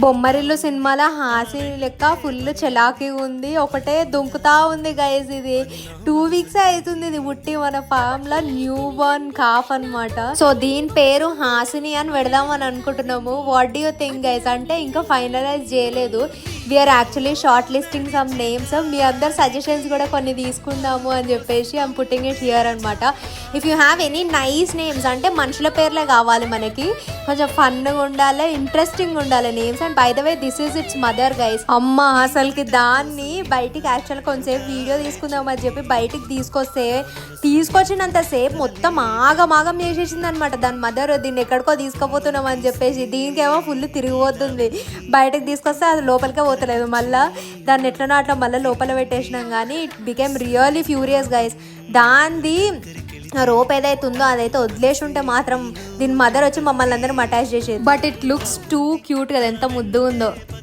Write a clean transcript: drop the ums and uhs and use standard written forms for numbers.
బొమ్మరిల్లు సినిమాలో హాసి లెక్క ఫుల్ చలాకీ ఉంది, ఒకటే దుంకుతా ఉంది గైజ్. ఇది 2 వీక్స్ అవుతుంది ఇది పుట్టి మన ఫామ్ లో, న్యూ బోర్న్ కాఫ్ అనమాట. సో దీని పేరు హాసిని అని పెడదాం అని అనుకుంటున్నాము. What do you think guys? అంటే ఇంకా ఫైనలైజ్ చేయలేదు. We're actually short listing some names. మీ అందరు సజెషన్స్ కూడా కొన్ని తీసుకుందాము అని చెప్పేసి ఐమ్ పుట్టింగ్ ఇట్ హియర్ అనమాట. If you have any nice names, అంటే మనుషుల పేర్లే కావాలి మనకి, కొంచెం ఫన్గా ఉండాలి, ఇంట్రెస్టింగ్ ఉండాలి names. And by the way this is it's mother guys. అమ్మ అసలుకి దాన్ని బయటికి యాక్చువల్ కొంచెంసేపు వీడియో తీసుకుందాం అని చెప్పి బయటికి తీసుకొచ్చినంత సేపు మొత్తం ఆగం చేసేసింది అనమాట దాని మదర్. దీన్ని ఎక్కడికో తీసుకుపోతున్నాం అని చెప్పేసి, దీనికేమో ఫుల్ తిరిగిపోతుంది. బయటకు తీసుకొస్తే అది లోపలికే పోతలేదు. మళ్ళీ దాన్ని ఎట్లనో అట్లా మళ్ళీ లోపల పెట్టేసినాం. కానీ it became really furious guys. దాంది రోప్ ఏదైతే ఉందో అదైతే వదిలేసి ఉంటే మాత్రం దీని మదర్ వచ్చి మమ్మల్ని అందరం అటాచ్ చేసేది. But it looks too cute కదా, ఎంత ముద్దు ఉందో.